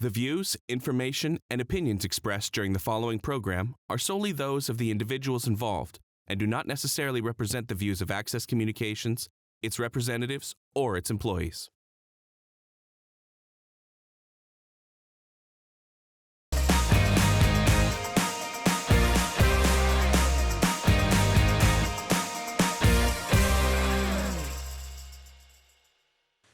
The views, information, and opinions expressed during the following program are solely those of the individuals involved and do not necessarily represent the views of Access Communications, its representatives, or its employees.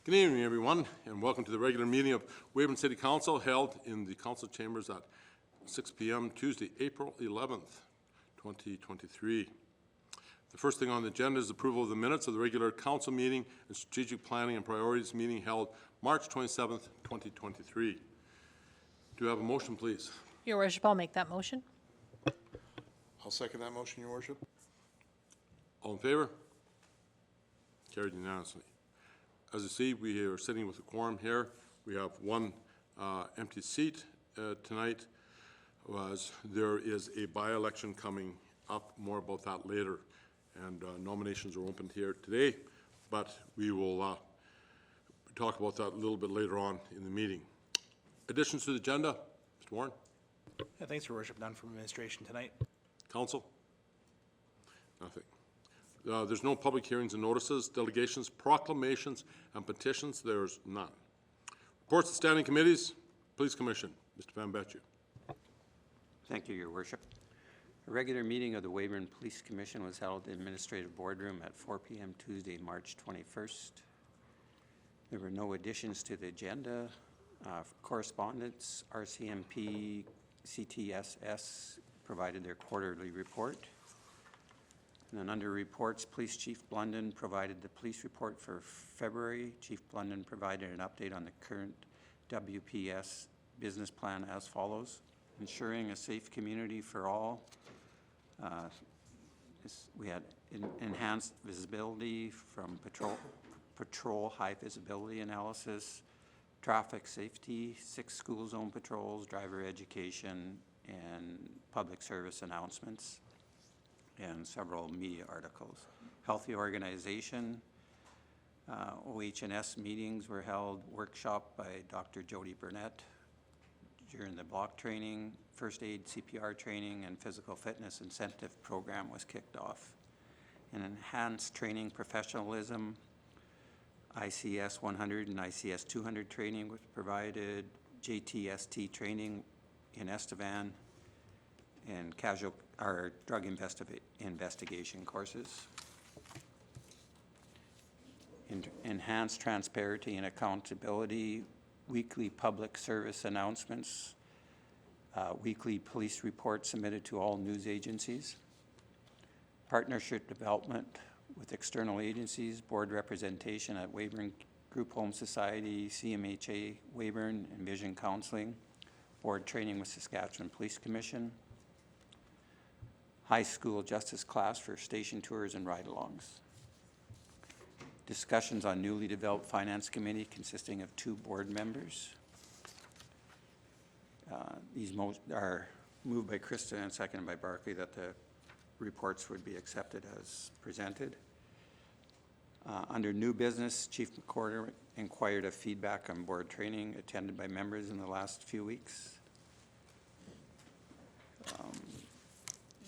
Good evening, everyone, and welcome to the regular meeting of Weyburn City Council held in the council chambers at 6 p.m. Tuesday, April 11th, 2023. The first thing on the agenda is approval of the minutes of the regular council meeting and strategic planning and priorities meeting held March 27th, 2023. Do you have a motion, please? Your Worship, I'll make that motion. I'll second that motion, Your Worship. All in favor? Carried unanimously. As you see, we are sitting with a quorum here. We have one empty seat tonight, as there is a by-election coming up. More about that later. And nominations are opened here today, but we will talk about that a little bit later on in the meeting. Additions to the agenda? Mr. Warren? Yeah, thanks, Your Worship. None from administration tonight. Council? Nothing. There's no public hearings and notices, delegations, proclamations, and petitions. There's none. Reports to standing committees. Police Commission. Mr. Van Betju. Thank you, Your Worship. A regular meeting of the Weyburn Police Commission was held in Administrative Boardroom at 4 p.m. Tuesday, March 21st. There were no additions to the agenda. Correspondence, RCMP, CTSS provided their quarterly report. And then under reports, Police Chief Blunden provided the police report for February. Chief Blunden provided an update on the current WPS business plan as follows: ensuring a safe community for all. We had enhanced visibility from patrol high visibility analysis, traffic safety, 6 school zone patrols, driver education, and public service announcements, and several media articles. Healthy organization, OH&S meetings were held, workshop by Dr. Jody Burnett during the block training, first aid CPR training, and physical fitness incentive program was kicked off. An enhanced training professionalism, ICS 100 and ICS 200 training was provided, JTST training in Estevan, and drug investigation courses. Enhanced transparency and accountability, weekly public service announcements, weekly police reports submitted to all news agencies, partnership development with external agencies, board representation at Weyburn Group Home Society, CMHA Weyburn, and Vision Counseling, board training with Saskatchewan Police Commission, high school justice class for station tours and ride-alongs. Discussions on newly developed finance committee consisting of 2 board members. These are moved by Krista and seconded by Barclay that the reports would be accepted as presented. Under new business, Chief McCorder inquired of feedback on board training attended by members in the last few weeks.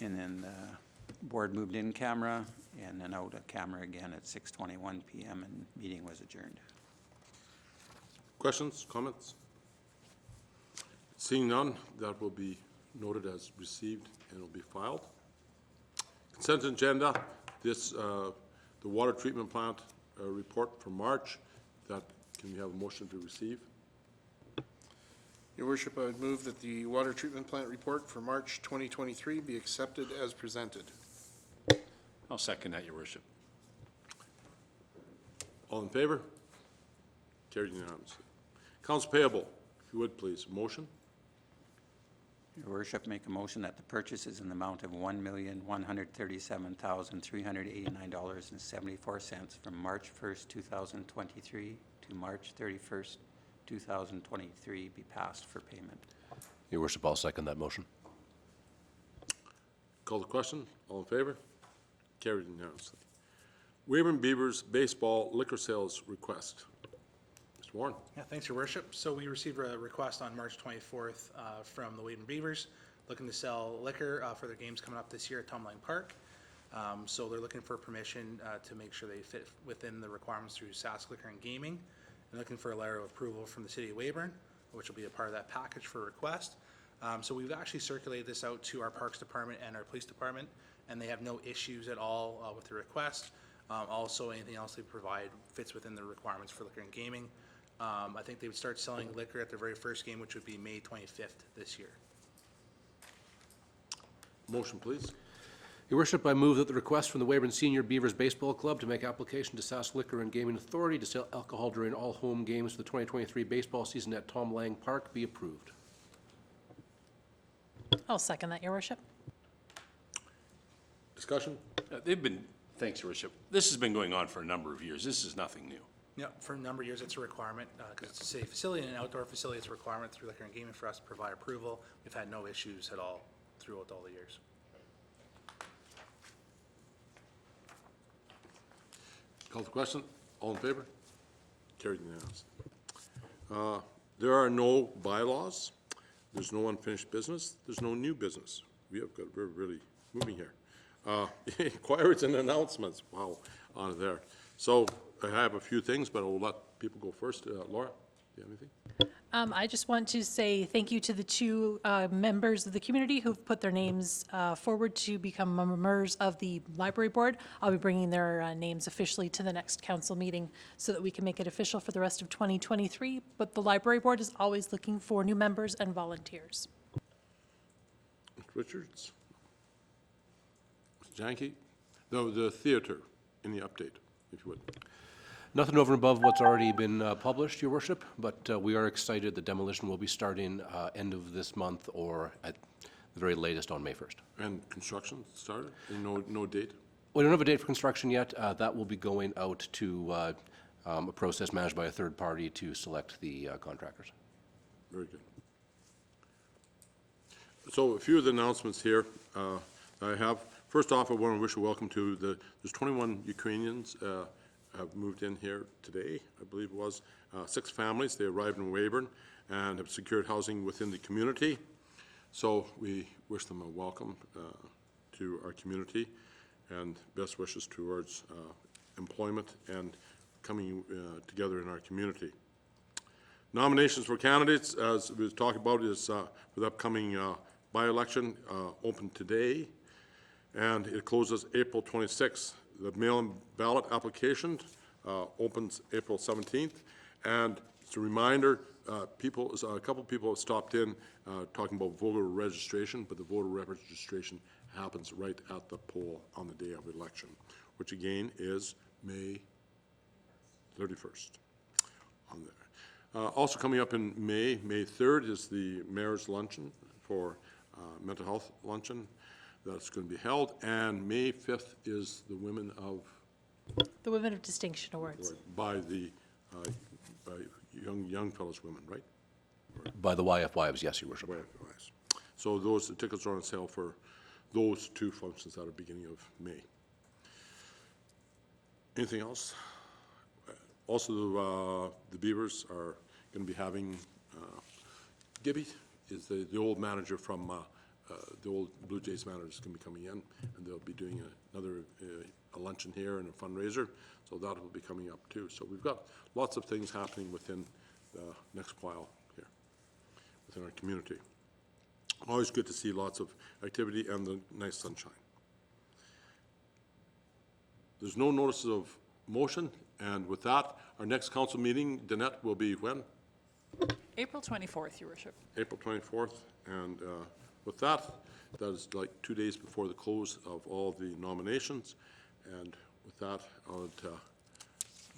And then the board moved in camera and then out of camera again at 6:21 p.m. and meeting was adjourned. Questions, comments? Seeing none, that will be noted as received and will be filed. Consent agenda, this the water treatment plant report for March. Can we have a motion to receive? Your Worship, I would move that the water treatment plant report for March 2023 be accepted as presented. I'll second that, Your Worship. All in favor? Carried unanimously. Accounts payable, if you would please. Motion? Your Worship, make a motion that the purchases in the amount of $1,137,389.74 from March 1st, 2023 to March 31st, 2023 be passed for payment. Your Worship, I'll second that motion. Call the question. All in favor? Carried unanimously. Weyburn Beavers baseball liquor sales request. Mr. Mr. Warren? Yeah, thanks, Your Worship. So we received a request on March 24th from the Weyburn Beavers looking to sell liquor for their games coming up this year at Tom Lang Park. So they're looking for permission to make sure they fit within the requirements through Sask Liquor and Gaming, and looking for a letter of approval from the City of Weyburn, which will be a part of that package for request. So we've actually circulated this out to our Parks Department and our Police Department, and they have no issues at all with the request. Also, anything else they provide fits within the requirements for liquor and gaming. I think they would start selling liquor at their very first game, which would be May 25th this year. Motion, please. Your worship, I move that the request from the Weyburn Senior Beavers Baseball Club to make application to Sask Liquor and Gaming Authority to sell alcohol during all home games for the 2023 baseball season at Tom Lang Park be approved. I'll second that, Your Worship. Discussion? Thanks, Your worship. This has been going on for a number of years. This is nothing new. Yeah, for a number of years, it's a requirement, because it's a city facility and an outdoor facility, it's a requirement through liquor and gaming for us to provide approval. We've had no issues at all throughout all the years. Call the question. All in favor? Carried unanimously. There are no bylaws. There's no unfinished business. There's no new business. We're really moving here. Inquiries and announcements. Wow, on there. So I have a few things, but I'll let people go first. Laura, do you have anything? I just want to say thank you to the two members of the community who've put their names forward to become members of the library board. I'll be bringing their names officially to the next council meeting so that we can make it official for the rest of 2023. But the library board is always looking for new members and volunteers. Mr. Richards? Mr. Janke? No, the theater, any update, if you would. Nothing over and above what's already been published, Your worship, but we are excited the demolition will be starting end of this month or at the very latest on May 1st. And construction started? And no date? We don't have a date for construction yet. That will be going out to a process managed by a third party to select the contractors. Very good. So a few of the announcements here I have. First off, I want to wish a welcome to there's 21 Ukrainians have moved in here today, I believe it was. 6 families. They arrived in Weyburn and have secured housing within the community. So we wish them a welcome to our community and best wishes towards employment and coming together in our community. Nominations for candidates, as we talked about, is for the upcoming by-election open today, and it closes April 26th. The mail-in ballot application opens April 17th, and it's a reminder, a couple people have stopped in talking about voter registration, but the voter registration happens right at the poll on the day of election, which again is May 31st on there. Also coming up in May 3rd is the Mayor's Luncheon for Mental Health Luncheon. That's going to be held, and May 5th is the Women of Distinction Awards. by the by young fellows women, right? By the YFYs, yes, Your worship. YFYs. So the tickets are on sale for those 2 functions at the beginning of May. Anything else? Also, the Beavers are going to be having Gibby is the old manager from. The old Blue Jays manager is going to be coming in, and they'll be doing another a luncheon here and a fundraiser, so that will be coming up too. So we've got lots of things happening within the next while here, within our community. Always good to see lots of activity and the nice sunshine. There's no notices of motion, and with that, our next council meeting, Danette, will be when? April 24th, Your worship. April 24th, and with that, that is like 2 days before the close of all the nominations. And with that, I would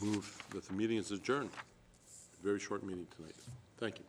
move that the meeting is adjourned. Very short meeting tonight. Thank you.